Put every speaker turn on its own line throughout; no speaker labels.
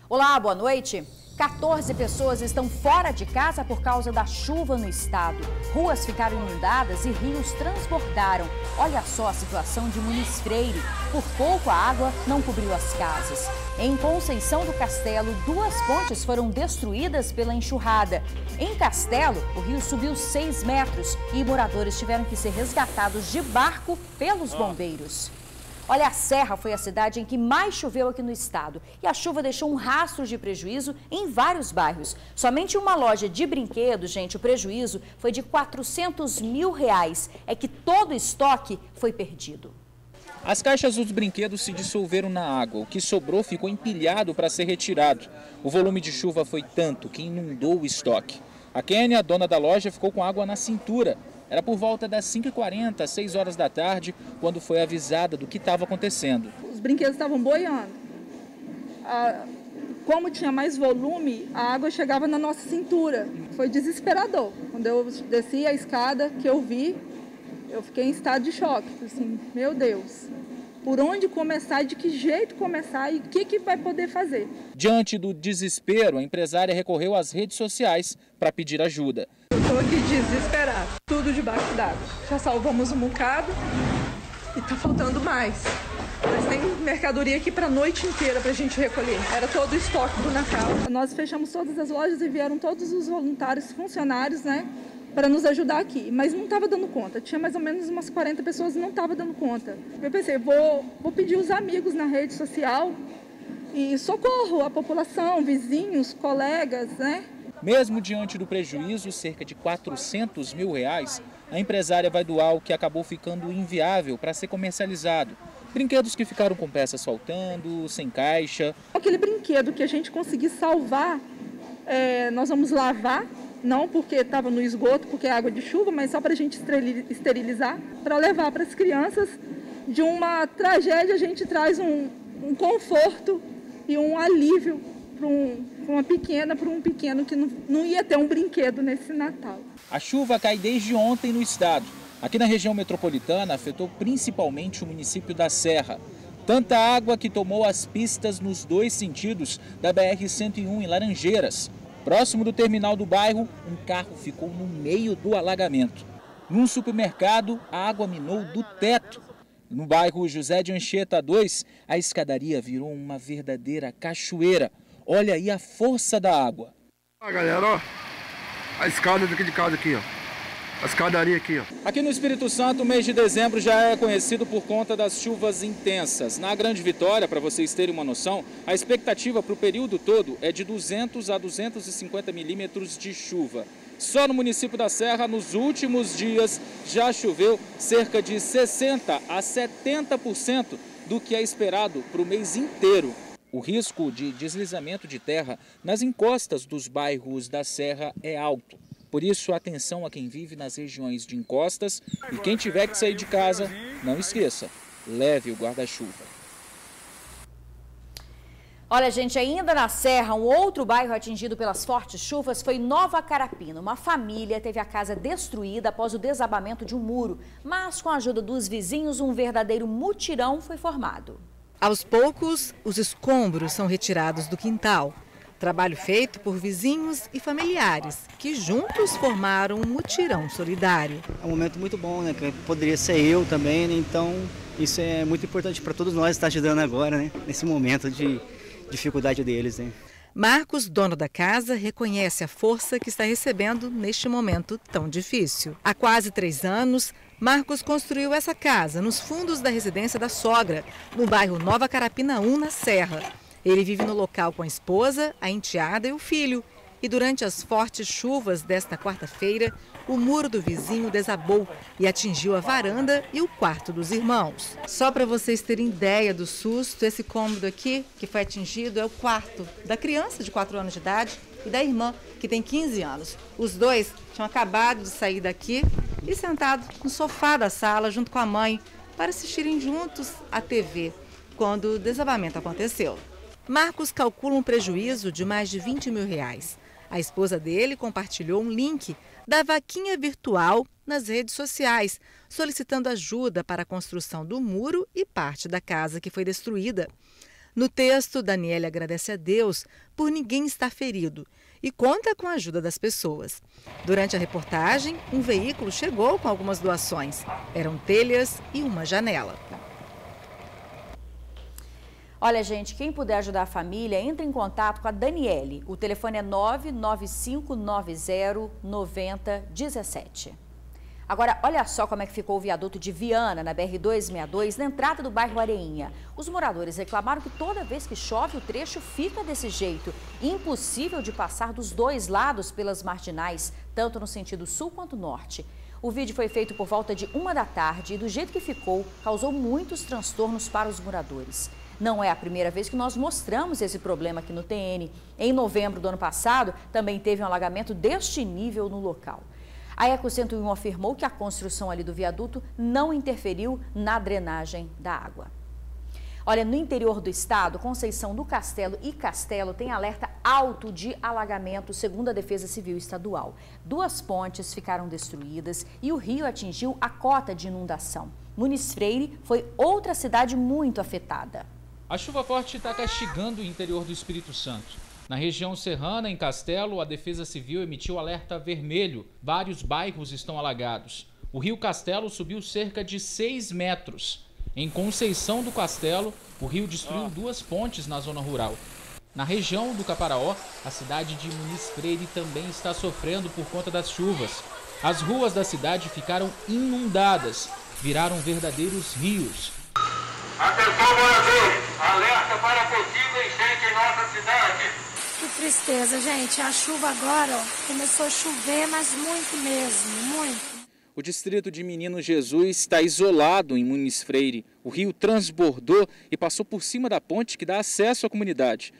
Olá, boa noite. 14 pessoas estão fora de casa por causa da chuva no estado. Ruas ficaram inundadas e rios transbordaram. Olha só a situação de Muniz Freire. Por pouco a água não cobriu as casas. Em Conceição do Castelo, 2 pontes foram destruídas pela enxurrada. Em Castelo, o rio subiu 6 metros e moradores tiveram que ser resgatados de barco pelos bombeiros. Olha, a Serra foi a cidade em que mais choveu aqui no estado e a chuva deixou um rastro de prejuízo em vários bairros. Somente uma loja de brinquedos, gente, o prejuízo foi de R$400 mil. É que todo o estoque foi perdido.
As caixas dos brinquedos se dissolveram na água. O que sobrou ficou empilhado para ser retirado. O volume de chuva foi tanto que inundou o estoque. A Kênia, dona da loja, ficou com água na cintura. Era por volta das 5h40, 6 horas da tarde, quando foi avisada do que estava acontecendo.
Os brinquedos estavam boiando. Como tinha mais volume, a água chegava na nossa cintura. Foi desesperador. Quando eu desci a escada, que eu vi, eu fiquei em estado de choque. Assim, meu Deus, por onde começar, de que jeito começar e o que vai poder fazer?
Diante do desespero, a empresária recorreu às redes sociais para pedir ajuda.
Eu estou aqui desesperada, tudo debaixo d'água. Já salvamos um bocado e está faltando mais. Mas tem mercadoria aqui para a noite inteira para a gente recolher. Era todo o estoque do Natal. Nós fechamos todas as lojas e vieram todos os voluntários, funcionários, né, para nos ajudar aqui. Mas não estava dando conta. Tinha mais ou menos umas 40 pessoas e não estava dando conta. Eu pensei, vou pedir os amigos na rede social e socorro a população, vizinhos, colegas, né?
Mesmo diante do prejuízo, cerca de R$400 mil, a empresária vai doar o que acabou ficando inviável para ser comercializado. Brinquedos que ficaram com peças faltando, sem caixa.
Aquele brinquedo que a gente conseguir salvar, nós vamos lavar, não porque estava no esgoto, porque é água de chuva, mas só para a gente esterilizar, para levar para as crianças. De uma tragédia a gente traz um conforto e um alívio para um pequeno que não ia ter um brinquedo nesse Natal.
A chuva cai desde ontem no estado. Aqui na região metropolitana afetou principalmente o município da Serra. Tanta água que tomou as pistas nos 2 sentidos da BR-101 em Laranjeiras. Próximo do terminal do bairro, um carro ficou no meio do alagamento. Num supermercado, a água minou do teto. No bairro José de Anchieta 2, a escadaria virou uma verdadeira cachoeira. Olha aí a força da água.
Galera, ó, a escada daqui de casa aqui, ó. A escadaria aqui, ó.
Aqui no Espírito Santo, o mês de dezembro já é conhecido por conta das chuvas intensas. Na Grande Vitória, para vocês terem uma noção, a expectativa para o período todo é de 200 a 250 milímetros de chuva. Só no município da Serra, nos últimos dias, já choveu cerca de 60 a 70% do que é esperado para o mês inteiro. O risco de deslizamento de terra nas encostas dos bairros da Serra é alto. Por isso, atenção a quem vive nas regiões de encostas e quem tiver que sair de casa, não esqueça, leve o guarda-chuva.
Olha, gente, ainda na Serra, um outro bairro atingido pelas fortes chuvas foi Nova Carapina. Uma família teve a casa destruída após o desabamento de um muro, mas com a ajuda dos vizinhos, um verdadeiro mutirão foi formado.
Aos poucos, os escombros são retirados do quintal. Trabalho feito por vizinhos e familiares, que juntos formaram um mutirão solidário.
É um momento muito bom, né? Que poderia ser eu também, né? Então isso é muito importante para todos nós estar ajudando agora, né? Nesse momento de dificuldade deles, né?
Marcos, dono da casa, reconhece a força que está recebendo neste momento tão difícil. Há quase 3 anos, Marcos construiu essa casa nos fundos da residência da sogra, no bairro Nova Carapina 1, na Serra. Ele vive no local com a esposa, a enteada e o filho. E durante as fortes chuvas desta quarta-feira, o muro do vizinho desabou e atingiu a varanda e o quarto dos irmãos. Só para vocês terem ideia do susto, esse cômodo aqui que foi atingido é o quarto da criança de 4 anos de idade e da irmã, que tem 15 anos. Os dois tinham acabado de sair daqui e sentado no sofá da sala junto com a mãe para assistirem juntos à TV, quando o desabamento aconteceu. Marcos calcula um prejuízo de mais de R$20 mil. A esposa dele compartilhou um link da vaquinha virtual nas redes sociais, solicitando ajuda para a construção do muro e parte da casa que foi destruída. No texto, Daniele agradece a Deus por ninguém estar ferido e conta com a ajuda das pessoas. Durante a reportagem, um veículo chegou com algumas doações. Eram telhas e uma janela.
Olha, gente, quem puder ajudar a família, entre em contato com a Daniele. O telefone é 995909017. Agora, olha só como é que ficou o viaduto de Viana, na BR-262, na entrada do bairro Areinha. Os moradores reclamaram que toda vez que chove, o trecho fica desse jeito. Impossível de passar dos dois lados pelas marginais, tanto no sentido sul quanto norte. O vídeo foi feito por volta de 1 da tarde e do jeito que ficou, causou muitos transtornos para os moradores. Não é a primeira vez que nós mostramos esse problema aqui no TN. Em novembro do ano passado, também teve um alagamento deste nível no local. A Eco 101 afirmou que a construção ali do viaduto não interferiu na drenagem da água. Olha, no interior do estado, Conceição do Castelo e Castelo tem alerta alto de alagamento, segundo a Defesa Civil Estadual. 2 pontes ficaram destruídas e o rio atingiu a cota de inundação. Muniz Freire foi outra cidade muito afetada.
A chuva forte está castigando o interior do Espírito Santo. Na região serrana, em Castelo, a Defesa Civil emitiu alerta vermelho. Vários bairros estão alagados. O rio Castelo subiu cerca de 6 metros. Em Conceição do Castelo, o rio destruiu 2 pontes na zona rural. Na região do Caparaó, a cidade de Muniz Freire também está sofrendo por conta das chuvas. As ruas da cidade ficaram inundadas, viraram verdadeiros rios.
Atenção, moradores! Alerta para possível enchente em nossa cidade.
Que tristeza, gente. A chuva agora começou a chover, mas muito mesmo, muito.
O distrito de Menino Jesus está isolado em Muniz Freire. O rio transbordou e passou por cima da ponte que dá acesso à comunidade.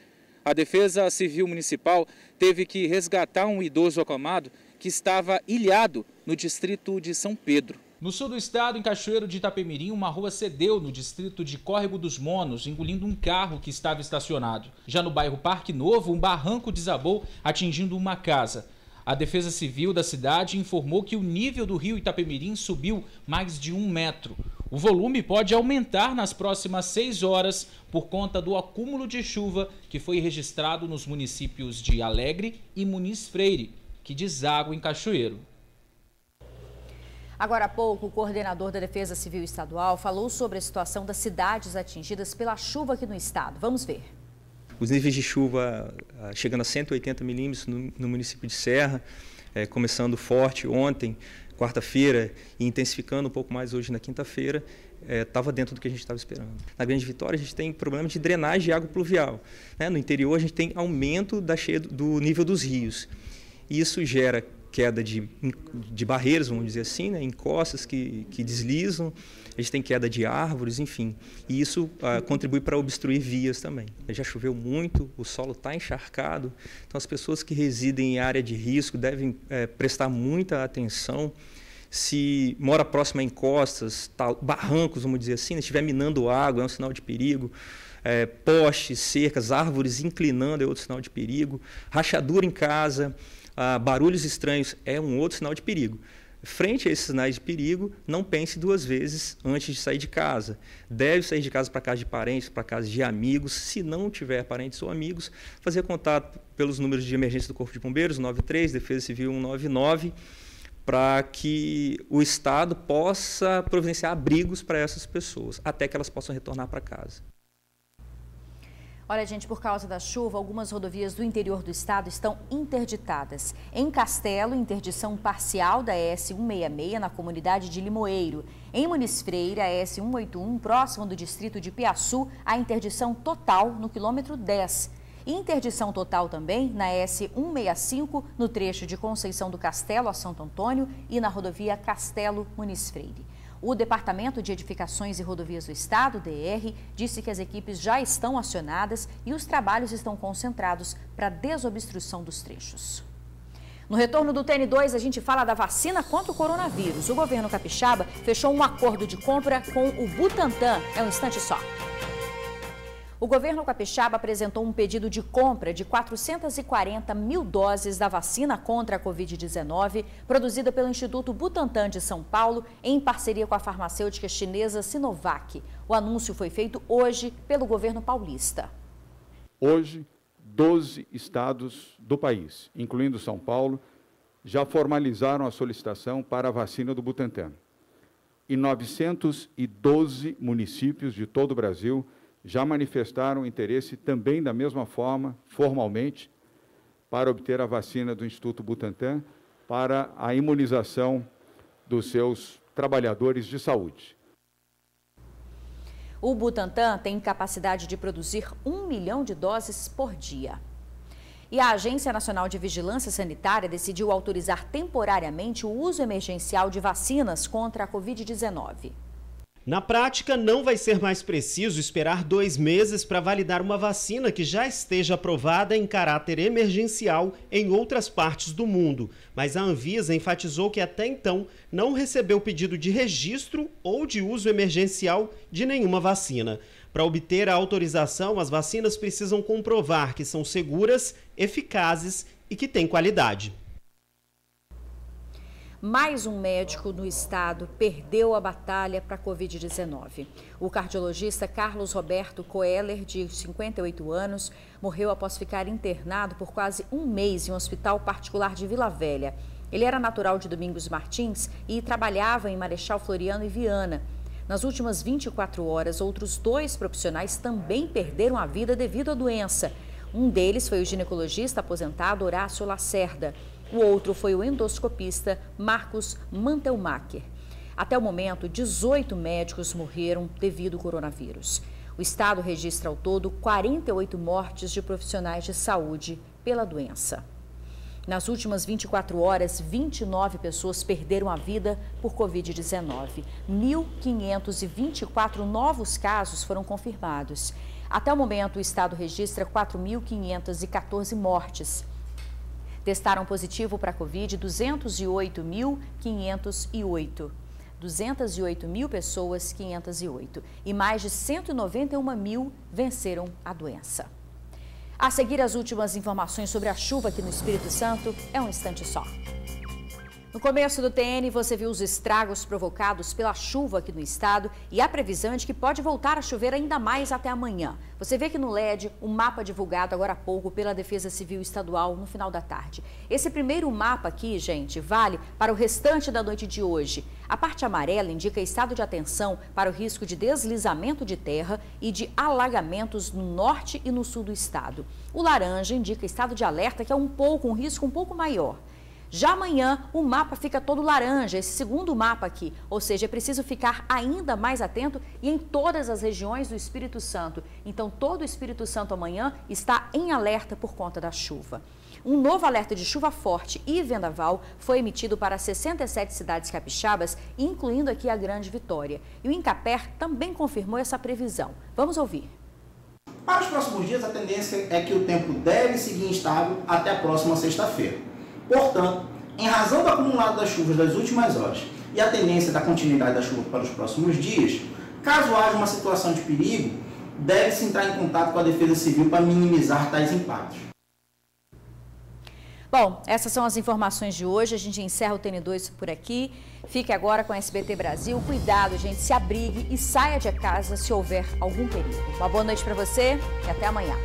A Defesa Civil Municipal teve que resgatar um idoso acamado que estava ilhado no distrito de São Pedro. No sul do estado, em Cachoeiro de Itapemirim, uma rua cedeu no distrito de Córrego dos Monos, engolindo um carro que estava estacionado. Já no bairro Parque Novo, um barranco desabou, atingindo uma casa. A Defesa Civil da cidade informou que o nível do rio Itapemirim subiu mais de 1 metro. O volume pode aumentar nas próximas 6 horas por conta do acúmulo de chuva que foi registrado nos municípios de Alegre e Muniz Freire, que deságua em Cachoeiro.
Agora há pouco, o coordenador da Defesa Civil Estadual falou sobre a situação das cidades atingidas pela chuva aqui no estado. Vamos ver.
Os níveis de chuva chegando a 180 milímetros no município de Serra, começando forte ontem, quarta-feira, e intensificando um pouco mais hoje na quinta-feira, estava dentro do que a gente estava esperando. Na Grande Vitória, a gente tem problema de drenagem de água pluvial. No interior, a gente tem aumento do nível dos rios. E isso gera queda de barreiras, vamos dizer assim, encostas que deslizam, a gente tem queda de árvores, enfim. E isso contribui para obstruir vias também. Já choveu muito, o solo está encharcado, então as pessoas que residem em área de risco devem prestar muita atenção. Se mora próximo a encostas, barrancos, vamos dizer assim, se estiver minando água, é um sinal de perigo. Postes, cercas, árvores inclinando é outro sinal de perigo. Rachadura em casa, barulhos estranhos é um outro sinal de perigo. Frente a esses sinais de perigo, não pense 2 vezes antes de sair de casa. Deve sair de casa para casa de parentes, para casa de amigos. Se não tiver parentes ou amigos, fazer contato pelos números de emergência do Corpo de Bombeiros, 93, Defesa Civil 199, para que o Estado possa providenciar abrigos para essas pessoas, até que elas possam retornar para casa.
Olha, gente, por causa da chuva, algumas rodovias do interior do estado estão interditadas. Em Castelo, interdição parcial da ES-166 na comunidade de Limoeiro. Em Muniz Freire, a ES-181, próximo do distrito de Piaçu, a interdição total no quilômetro 10. Interdição total também na ES-165, no trecho de Conceição do Castelo a Santo Antônio e na rodovia Castelo-Muniz Freire. O Departamento de Edificações e Rodovias do Estado, DR, disse que as equipes já estão acionadas e os trabalhos estão concentrados para a desobstrução dos trechos. No retorno do TN2, a gente fala da vacina contra o coronavírus. O governo capixaba fechou um acordo de compra com o Butantan. É um instante só. O governo capixaba apresentou um pedido de compra de 440 mil doses da vacina contra a Covid-19, produzida pelo Instituto Butantan de São Paulo, em parceria com a farmacêutica chinesa Sinovac. O anúncio foi feito hoje pelo governo paulista.
Hoje, 12 estados do país, incluindo São Paulo, já formalizaram a solicitação para a vacina do Butantan. E 912 municípios de todo o Brasil já manifestaram interesse também da mesma forma, formalmente, para obter a vacina do Instituto Butantan para a imunização dos seus trabalhadores de saúde.
O Butantan tem capacidade de produzir 1 milhão de doses por dia. E a Agência Nacional de Vigilância Sanitária decidiu autorizar temporariamente o uso emergencial de vacinas contra a Covid-19.
Na prática, não vai ser mais preciso esperar 2 meses para validar uma vacina que já esteja aprovada em caráter emergencial em outras partes do mundo. Mas a Anvisa enfatizou que até então não recebeu pedido de registro ou de uso emergencial de nenhuma vacina. Para obter a autorização, as vacinas precisam comprovar que são seguras, eficazes e que têm qualidade.
Mais um médico no estado perdeu a batalha para a Covid-19. O cardiologista Carlos Roberto Coeller, de 58 anos, morreu após ficar internado por quase um mês em um hospital particular de Vila Velha. Ele era natural de Domingos Martins e trabalhava em Marechal Floriano e Viana. Nas últimas 24 horas, outros 2 profissionais também perderam a vida devido à doença. Um deles foi o ginecologista aposentado Horácio Lacerda. O outro foi o endoscopista Marcos Mantelmacher. Até o momento, 18 médicos morreram devido ao coronavírus. O estado registra ao todo 48 mortes de profissionais de saúde pela doença. Nas últimas 24 horas, 29 pessoas perderam a vida por Covid-19. 1.524 novos casos foram confirmados. Até o momento, o estado registra 4.514 mortes. Testaram positivo para a Covid 208.508. 208 mil pessoas, 508. E mais de 191 mil venceram a doença. A seguir, as últimas informações sobre a chuva aqui no Espírito Santo é um instante só. No começo do TN, você viu os estragos provocados pela chuva aqui no estado e a previsão é de que pode voltar a chover ainda mais até amanhã. Você vê aqui no LED um mapa divulgado agora há pouco pela Defesa Civil Estadual no final da tarde. Esse primeiro mapa aqui, gente, vale para o restante da noite de hoje. A parte amarela indica estado de atenção para o risco de deslizamento de terra e de alagamentos no norte e no sul do estado. O laranja indica estado de alerta, que é um risco um pouco maior. Já amanhã, o mapa fica todo laranja, esse segundo mapa aqui, ou seja, é preciso ficar ainda mais atento e em todas as regiões do Espírito Santo. Então, todo o Espírito Santo amanhã está em alerta por conta da chuva. Um novo alerta de chuva forte e vendaval foi emitido para 67 cidades capixabas, incluindo aqui a Grande Vitória. E o Incaper também confirmou essa previsão. Vamos ouvir.
Para os próximos dias, a tendência é que o tempo deve seguir instável até a próxima sexta-feira. Portanto, em razão do acumulado das chuvas das últimas horas e a tendência da continuidade da chuva para os próximos dias, caso haja uma situação de perigo, deve-se entrar em contato com a Defesa Civil para minimizar tais impactos.
Bom, essas são as informações de hoje. A gente encerra o TN2 por aqui. Fique agora com a SBT Brasil. Cuidado, gente, se abrigue e saia de casa se houver algum perigo. Uma boa noite para você e até amanhã.